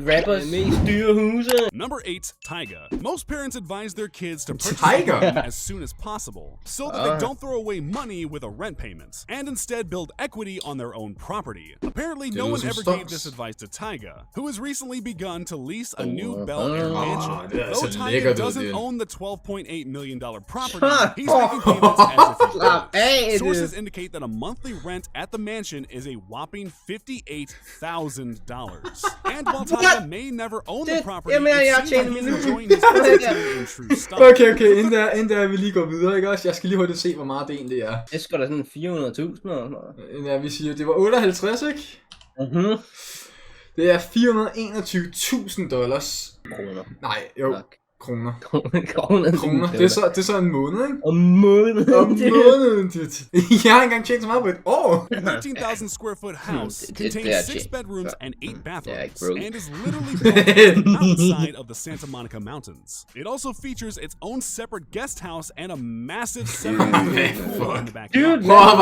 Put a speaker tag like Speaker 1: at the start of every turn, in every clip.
Speaker 1: rappers mest dyre huse.
Speaker 2: Number 8, Taiga. Most parents advise their kids to purchase a home as soon as possible, so that they don't throw away money with a rent payment, and instead build equity on their own property. Apparently, no one ever gave this advice to Taiga, who has recently begun to lease a new Bel Air mansion. Though Taiga doesn't own the $12.8 million property, he's making payments as if he does. Sources indicate that a monthly rent at the mansion is a whopping $58,000. And while Taiga may never own the property, it seems like he's enjoying his position in true style.
Speaker 3: Okay, inden der vi lige går videre, ikke også? Jeg skal lige hurtigt se, hvor meget det egentlig er.
Speaker 1: Det er sgu da sådan 400.000 eller noget.
Speaker 3: Ja, vi siger, det var 58, ikke? Det er $421,000.
Speaker 1: Kroner.
Speaker 3: Nej, jo. Kroner.
Speaker 1: Kroner.
Speaker 3: Det er så en måned, ikke?
Speaker 1: Om måneden.
Speaker 3: Jeg har engang tjent så meget på et år.
Speaker 2: 13,000 square foot house contains 6 bedrooms and 8 bathrooms, and is literally outside of the Santa Monica Mountains. It also features its own separate guest house and a massive separate pool in the backyard.
Speaker 3: Prøv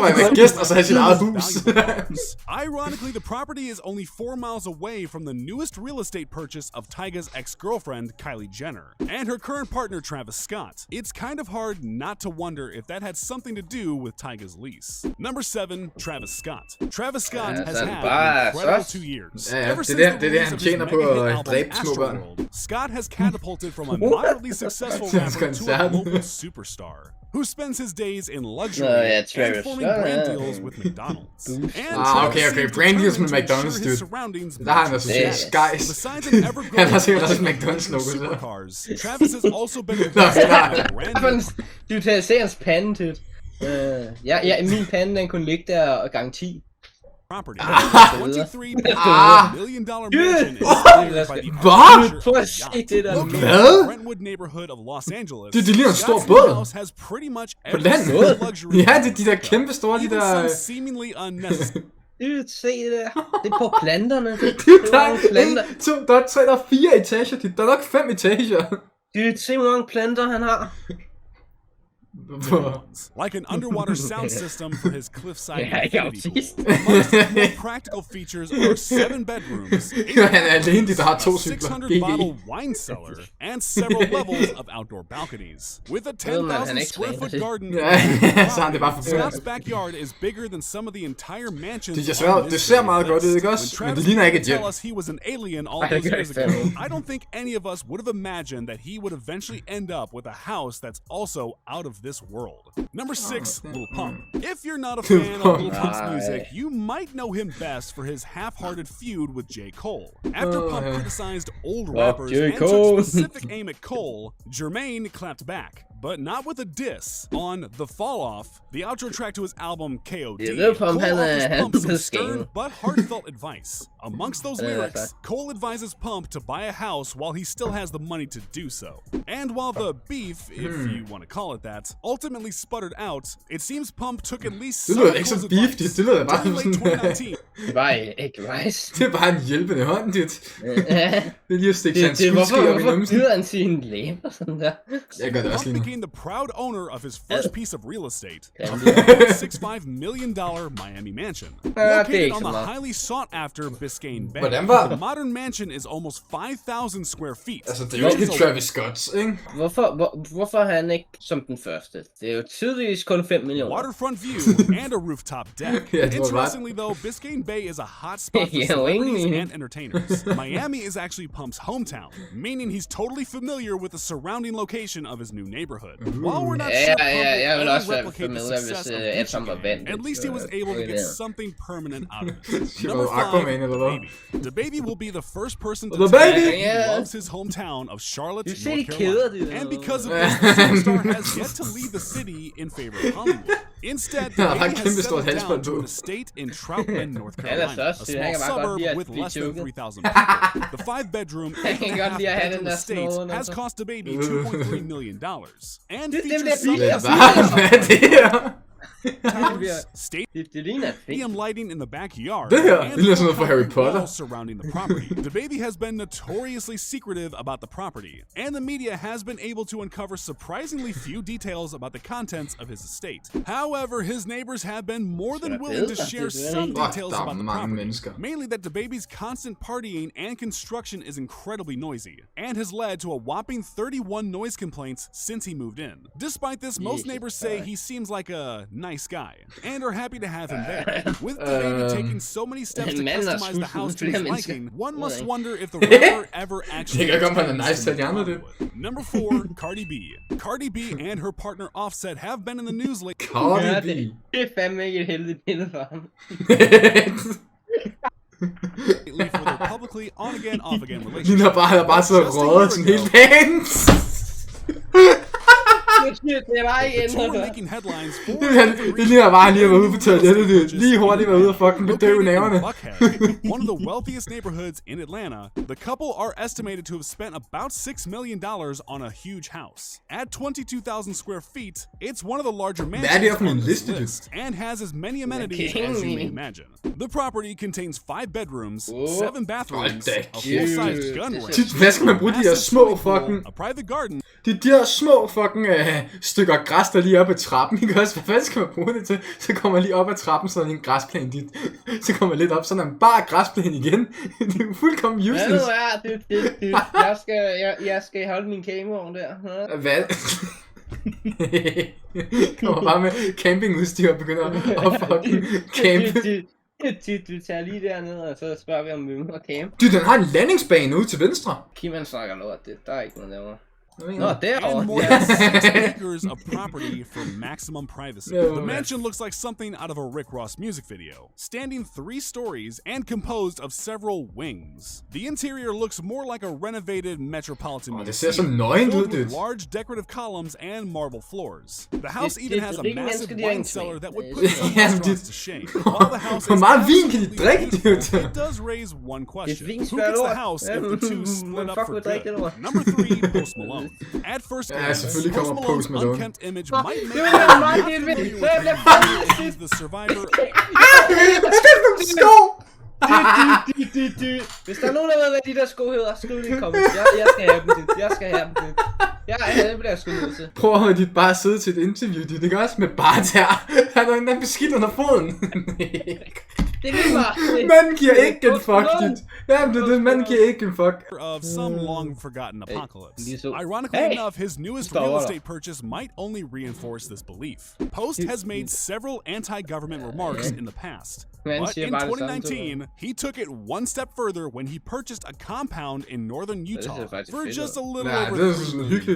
Speaker 3: at være gæst og så have sit eget hus.
Speaker 2: Ironically, the property is only 4 miles away from the newest real estate purchase of Taiga's ex-girlfriend, Kylie Jenner, and her current partner, Travis Scott. It's kind of hard not to wonder if that had something to do with Taiga's lease. Number 7, Travis Scott. Travis Scott has had an incredible 2 years. Ever since the release of his mega hit album Astroworld, Scott has catapulted from a moderately successful rapper to a global superstar, who spends his days in luxury and forming brand deals with McDonald's.
Speaker 3: Okay, brand deals med McDonald's, dude. Der har han altså guys.
Speaker 2: Besides an ever-growing
Speaker 3: Han har sikkert også McDonald's logo der.
Speaker 2: supercars, Travis has also been invested in brand
Speaker 1: Du tager se hans pande, dude. Min pande, den kunne ligge der og gang 10.
Speaker 2: property. $23 million mansion is inspired by the architecture of the Brentwood neighborhood of Los Angeles.
Speaker 3: Det ligner en stor
Speaker 2: Scott's
Speaker 3: båd.
Speaker 2: house has pretty much
Speaker 3: På
Speaker 2: every
Speaker 3: land.
Speaker 2: single luxury.
Speaker 3: Ja, det er de der kæmpe store, de
Speaker 2: Even
Speaker 3: der...
Speaker 2: some seemingly unnecessary.
Speaker 1: Dude, se det der. Det er på planterne.
Speaker 3: Der er 3, der er 4 etager. Der er nok 5 etager.
Speaker 1: Dude, se hvor mange planter han har.
Speaker 2: Like an underwater sound system for his cliffside
Speaker 1: infinity pool.
Speaker 2: Amongst the more practical features are 7 bedrooms, 600 bottle wine cellar, and several levels of outdoor balconies. With a 10,000 square foot garden, Scott's backyard is bigger than some of the entire mansions.
Speaker 3: Det ser meget godt ud, ikke også? Men det ligner ikke et jet.
Speaker 2: Tell us he was an alien all those years ago. I don't think any of us would have imagined that he would eventually end up with a house that's also out of this world. Number 6, Lil Pump. If you're not a fan of Lil Pump's music, you might know him best for his half-hearted feud with J. Cole. After Pump criticized old rappers and took specific aim at Cole, Jermaine clapped back, but not with a diss. On The Fall Off, the outro track to his album K.O.D., Cole offers Pump some stern but heartfelt advice. Amongst those lyrics, Cole advises Pump to buy a house while he still has the money to do so. And while the beef, if you want to call it that, ultimately sputtered out, it seems Pump took at least some of Cole's advice.
Speaker 3: Det lyder bare
Speaker 2: During late 2019,
Speaker 1: Det var ikke rice.
Speaker 3: Det er bare en hjælpende hånd, dude. Det er lige at stikke sig en skudskriv op i numsen.
Speaker 1: Hvorfor han sine læber sådan der?
Speaker 3: Jeg gør det også lige nu.
Speaker 2: became the proud owner of his first piece of real estate, a $1.65 million Miami mansion. Located on the highly sought-after Biscayne Bay, the modern mansion is almost 5,000 square feet.
Speaker 3: Altså, det er jo ikke Travis Scott, ikke?
Speaker 1: Hvorfor er han ikke som den første? Det er jo tydeligvis kun 5 millioner.
Speaker 2: Waterfront view and a rooftop deck. Interestingly though, Biscayne Bay is a hot spot for celebrities and entertainers. Miami is actually Pump's hometown, meaning he's totally familiar with the surrounding location of his new neighborhood. While we're not sure Pump will ever replicate the success of Gucci, at least he was able to get something permanent out of it. Number 5, DaBaby. DaBaby will be the first person to tell you he loves his hometown of Charlotte, North Carolina. And because of this, the superstar has yet to leave the city in favor of Hollywood. Instead, DaBaby has settled down to an estate in Troutman, North Carolina, a small suburb with less than 3,000 people. The 5-bedroom, 8.5-bedroom estate has cost DaBaby $2.3 million and features some towers, state,
Speaker 1: Det ligner et fængsel.
Speaker 2: lighting in the backyard,
Speaker 3: Det her,
Speaker 2: and
Speaker 3: det ligner sådan noget fra Harry
Speaker 2: concrete
Speaker 3: Potter.
Speaker 2: walls surrounding the property. DaBaby has been notoriously secretive about the property, and the media has been able to uncover surprisingly few details about the contents of his estate. However, his neighbors have been more than willing to share some details about the property, mainly that DaBaby's constant partying and construction is incredibly noisy, and has led to a whopping 31 noise complaints since he moved in. Despite this, most neighbors say he seems like a nice guy, and are happy to have him there. With DaBaby taking so many steps to customize the house to his liking, one must wonder if the rapper ever actually Number 4, Cardi B. Cardi B and her partner Offset have been in the news lately.
Speaker 3: Cardi B.
Speaker 1: Det er fandme ikke et heldigt billede for ham.
Speaker 2: For their publicly on-again, off-again
Speaker 3: Han
Speaker 2: relationship.
Speaker 3: har bare siddet og røget sådan helt dagen.
Speaker 1: Det er bare ikke
Speaker 2: The two
Speaker 1: ændret
Speaker 2: are
Speaker 1: der.
Speaker 2: making headlines for
Speaker 3: Det ligner bare, han lige har været ude på toilettet. Lige hurtigt været ude og fucking bedøve nerverne.
Speaker 2: One of the wealthiest neighborhoods in Atlanta, the couple are estimated to have spent about $6 million on a huge house. At 22,000 square feet, it's one of the larger mansions on this list, and has as many amenities as you may imagine. The property contains 5 bedrooms, 7 bathrooms, a full-size gun range,
Speaker 3: Hvad skal man bruge de der små fucking...
Speaker 2: a private garden,
Speaker 3: De der små fucking stykker græs, der lige oppe ad trappen, ikke også? Hvad fanden skal man bruge det til? Så kommer man lige op ad trappen, så er der en græsplæne dit. Så kommer man lidt op, så er der en bare græsplæne igen. Det er jo fuldkommen useless.
Speaker 1: Ja, nu jeg skal holde min campingvogn der.
Speaker 3: Hvad? Kommer bare med campingudstyr og begynder at fucking campe.
Speaker 1: Du tager lige derned, og så spørger vi om vi må campe.
Speaker 3: Du, den har en landingsbane ude til venstre.
Speaker 1: Kim han snakker lort, der er ikke noget derovre. Nå,
Speaker 2: and
Speaker 1: derovre.
Speaker 2: more than 6 acres of property for maximum privacy.
Speaker 3: No,
Speaker 2: The mansion looks like something out of a Rick Ross music video, standing 3 stories and composed of several wings. The interior looks more like a renovated metropolitan
Speaker 3: Det ser så
Speaker 2: museum,
Speaker 3: nøgent ud,
Speaker 2: filled with
Speaker 3: det.
Speaker 2: large decorative columns and marble floors. The house even has a
Speaker 1: det er ikke
Speaker 2: massive
Speaker 1: mennesker, de har
Speaker 2: wine
Speaker 1: en
Speaker 2: cellar
Speaker 1: twin.
Speaker 2: that would put some
Speaker 3: Ja,
Speaker 2: restaurants to shame. While the house
Speaker 3: Hvor
Speaker 2: is
Speaker 3: meget vin kan de
Speaker 2: absolutely
Speaker 3: drikke,
Speaker 2: beautiful,
Speaker 3: dude?
Speaker 2: it does raise one question.
Speaker 1: vin
Speaker 2: Who
Speaker 1: smager
Speaker 2: gets the
Speaker 1: lort.
Speaker 2: house if the two split up
Speaker 1: Fuck,
Speaker 2: for
Speaker 1: hvad drikker det
Speaker 2: good?
Speaker 1: lort?
Speaker 2: Number 3, Post Malone. At first glance,
Speaker 3: selvfølgelig
Speaker 2: Post
Speaker 3: kommer Post
Speaker 2: Malone's
Speaker 3: Malone.
Speaker 2: unkempt image might make
Speaker 1: det
Speaker 2: you
Speaker 1: var meget
Speaker 2: not
Speaker 1: vildt.
Speaker 2: familiar
Speaker 1: Så jeg
Speaker 2: with
Speaker 1: bliver
Speaker 2: him. He's the survivor.
Speaker 3: Sko!
Speaker 1: Hvis der er nogen, der ved, hvad de der sko hedder, skriv lige i comments. Jeg skal have dem til. Jeg skal have dem til. Jeg bliver sgu nødt til.
Speaker 3: Prøv at høre dit bare sidde til et interview, dit, ikke også? Med bare tær. Han har en beskidt under foden.
Speaker 1: Det er lige meget.
Speaker 3: Manden giver ikke en fuck, dit. Jamen, det manden giver ikke en fuck.
Speaker 2: Of some long forgotten apocalypse.
Speaker 1: Hey.
Speaker 2: Ironically enough, his newest
Speaker 1: Stop.
Speaker 2: real estate purchase might only reinforce this belief. Post has made several anti-government remarks in the past. But in 2019, he took it one step further when he purchased a compound in northern Utah for just a little over $3 million.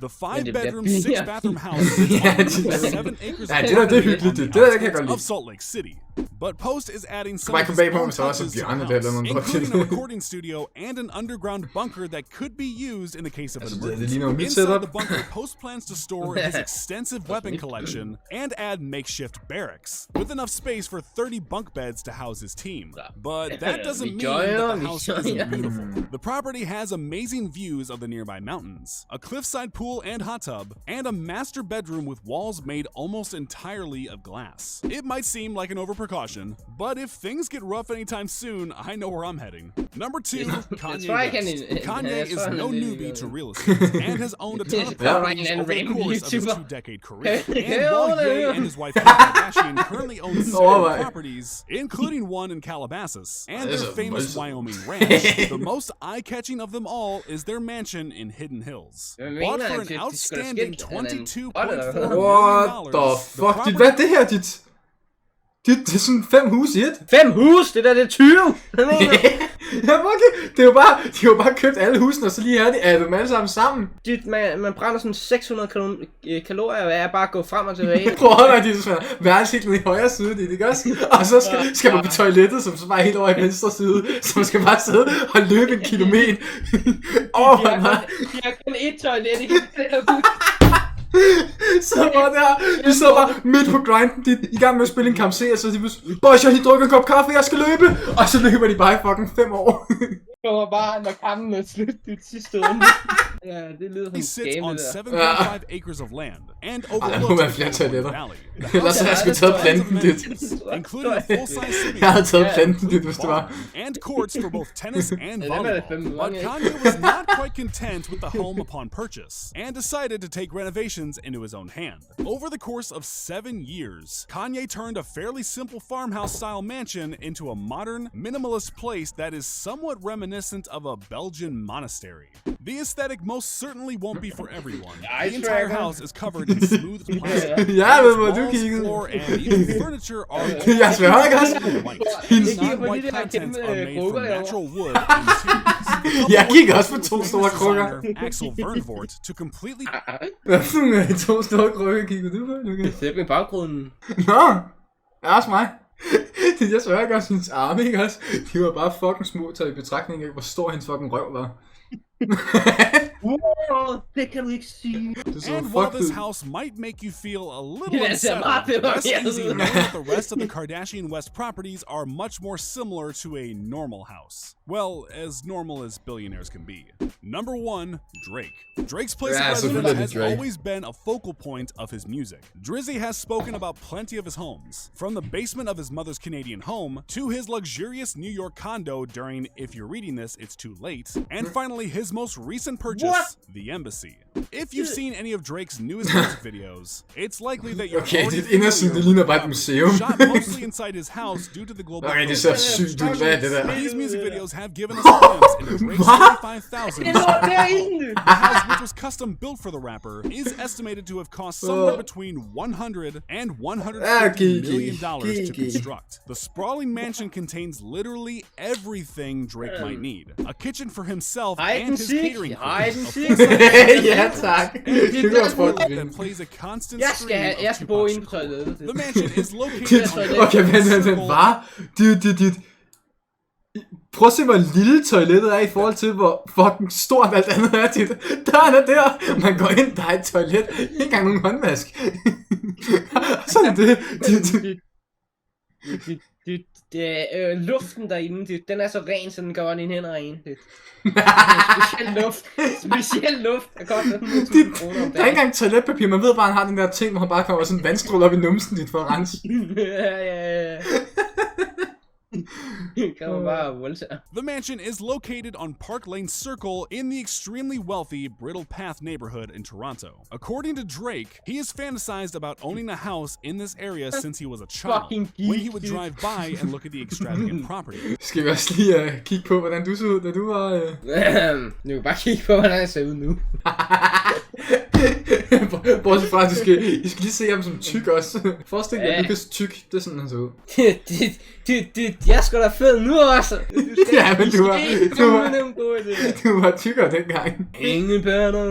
Speaker 2: The 5-bedroom, 6-bathroom house is on 7 acres
Speaker 3: Ja, det er hyggeligt. Det der kan jeg godt
Speaker 2: of
Speaker 3: lide.
Speaker 2: Salt Lake City. But Post is adding some
Speaker 3: Bare
Speaker 2: of
Speaker 3: kom
Speaker 2: his
Speaker 3: bag på
Speaker 2: own
Speaker 3: mig, så også
Speaker 2: touches to the
Speaker 3: Bjarne
Speaker 2: house,
Speaker 3: der eller noget
Speaker 2: including
Speaker 3: til.
Speaker 2: a recording studio and an underground bunker that could be used in the case of an
Speaker 3: Det
Speaker 2: emergency.
Speaker 3: ligner jo mit
Speaker 2: Inside
Speaker 3: setup.
Speaker 2: the bunker, Post plans to store his extensive weapon collection and add makeshift barracks, with enough space for 30 bunk beds to house his team. But that doesn't mean that the house isn't beautiful. The property has amazing views of the nearby mountains, a cliffside pool and hot tub, and a master bedroom with walls made almost entirely of glass. It might seem like an overprecaution, but if things get rough anytime soon, I know where I'm heading. Number 2, Kanye West. Kanye is no newbie to real estate and has owned a ton of properties over the course of his 2-decade career. And while Ye and his wife Kim Kardashian currently own several properties, including one in Calabasas, and their famous Wyoming ranch, the most eye-catching of them all is their mansion in Hidden Hills. Bought for an outstanding $22.4 million.
Speaker 3: What the fuck, dit? Hvad er det her, dit? Det er sådan 5 huse i et.
Speaker 1: 5 hus, det der, det er 20. Hvad mener du?
Speaker 3: Jamen okay, de har jo bare købt alle husene, og så lige havde dem alle sammen.
Speaker 1: Man brænder sådan 600 kalorier ved at bare gå frem og tilbage.
Speaker 3: Prøv at holde dig, det er værelset nede i højre side, det ikke også? Og så skal man på toilettet, som så bare er helt over i venstre side, så man skal bare sidde og løbe 1 kilometer.
Speaker 1: De har kun 1 toilet, ikke?
Speaker 3: Så var der, vi sidder bare midt på grinden, i gang med at spille en kamp C, og så de boys, jeg har lige drukket en kop kaffe, jeg skal løbe, og så løber de bare i fucking 5 år.
Speaker 1: Det kommer bare, når kampen er slut, det sidste runde. Ja, det lyder som
Speaker 2: He sits on
Speaker 1: scam,
Speaker 2: 7.5 acres of land and
Speaker 3: Ej, der må
Speaker 2: overlooks
Speaker 3: være
Speaker 2: the
Speaker 3: flere
Speaker 2: California
Speaker 3: toiletter.
Speaker 2: Valley.
Speaker 3: Ellers havde jeg sgu taget planten, dit.
Speaker 2: Including a full-size swimming
Speaker 3: Jeg havde
Speaker 2: pool,
Speaker 3: taget planten, dit, hvis det var.
Speaker 2: and courts for both tennis and
Speaker 1: Ja, dem er der fandme
Speaker 2: volleyball. But
Speaker 1: mange af.
Speaker 2: Kanye was not quite content with the home upon purchase and decided to take renovations into his own hand. Over the course of 7 years, Kanye turned a fairly simple farmhouse-style mansion into a modern, minimalist place that is somewhat reminiscent of a Belgian monastery. The aesthetic most certainly won't be for everyone. The entire house is covered in smooth plastic.
Speaker 3: Jeg ved, hvor du
Speaker 2: Walls,
Speaker 3: kiggede.
Speaker 2: floor, and even furniture are
Speaker 3: Jeg sværger ikke også.
Speaker 2: white.
Speaker 1: kigger på
Speaker 2: Non-white
Speaker 1: de der
Speaker 2: contents
Speaker 1: kæmpe
Speaker 2: are made
Speaker 1: krukker
Speaker 2: from
Speaker 1: derovre.
Speaker 2: natural wood and materials.
Speaker 3: Jeg kigger også på 2 store krukker.
Speaker 2: Designer Axel Vernvoort to completely
Speaker 3: Hvad for nogle 2 store krukker kigger du på, Lukas?
Speaker 1: Sæt med baggrunden.
Speaker 3: Nå, det er også mig. Jeg sværger ikke også hendes arme, ikke også? De var bare fucking små, taget i betragtning af, hvor stor hendes fucking røv var.
Speaker 1: Wow, det kan du ikke sige.
Speaker 3: Det så
Speaker 2: And while
Speaker 3: fucked
Speaker 2: this
Speaker 3: ud.
Speaker 2: house might make you feel a little
Speaker 1: Yeah, it's a lot
Speaker 2: unsettled,
Speaker 1: of
Speaker 2: rest
Speaker 1: yes.
Speaker 2: easy knowing that the rest of the Kardashian West properties are much more similar to a normal house. Well, as normal as billionaires can be. Number 1, Drake. Drake's place
Speaker 3: Yeah,
Speaker 2: of
Speaker 3: so
Speaker 2: residence
Speaker 3: good
Speaker 2: has
Speaker 3: Drake.
Speaker 2: always been a focal point of his music. Drizzy has spoken about plenty of his homes, from the basement of his mother's Canadian home to his luxurious New York condo during If You're Reading This, It's Too Late, and finally his most recent purchase, the Embassy. If you've seen any of Drake's newest music videos, it's likely that you're
Speaker 3: Okay,
Speaker 2: already
Speaker 3: dit inderside, det ligner bare et museum.
Speaker 2: shot mostly inside his house due to the global
Speaker 3: Okay, det ser
Speaker 2: protests.
Speaker 3: sygt ud. Hvad er det der?
Speaker 2: These music videos have given us a glimpse into Drake's $35,000
Speaker 1: Det lå derinde.
Speaker 2: The house, which was custom built for the rapper, is estimated to have cost somewhere between $100 and $150 million to construct. The sprawling mansion contains literally everything Drake might need. A kitchen for himself and his catering crew.
Speaker 1: Hide and
Speaker 2: A
Speaker 1: seek.
Speaker 2: full-size
Speaker 3: Ja, tak. Det går for
Speaker 2: that plays a constant
Speaker 1: Jeg
Speaker 2: stream
Speaker 1: skal
Speaker 2: of
Speaker 1: bo
Speaker 2: Tupac
Speaker 1: inde på
Speaker 2: Shakur.
Speaker 1: toilettet.
Speaker 2: The mansion is located on
Speaker 3: Okay, vent, hvad? Dit. Prøv at se, hvor lille toilettet er i forhold til, hvor fucking stort alt andet er, dit. Døren er der. Man går ind, der er et toilet. Ikke engang nogen håndvask. Sådan er det.
Speaker 1: Luften derinde, den er så ren, så den gør dine hænder rene. Speciel luft, der koster 100.000 kroner om
Speaker 3: Der er ikke engang toiletpapir. Man ved bare, han har den der ting, hvor han bare kommer sådan en vandstråle op i numsen dit for at rense.
Speaker 1: Ja. Kan man bare voldtage.
Speaker 2: The mansion is located on Park Lane Circle in the extremely wealthy Brittle Path neighborhood in Toronto. According to Drake, he has fantasized about owning a house in this area since he was a child, when he would drive by and look at the extravagant property.
Speaker 3: Skal vi også lige kigge på, hvordan du så ud, da du var...
Speaker 1: Nu kan bare kigge på, hvordan jeg ser ud nu.
Speaker 3: Bortset fra, at I skal lige se ham som tyk også. Forestil dig, at Lukas tyk. Det er sådan, han så ud.
Speaker 1: Jeg er sgu da fed nu også.
Speaker 3: Ja, men du var
Speaker 1: Du var
Speaker 3: tykkere dengang.
Speaker 1: ingen pænder.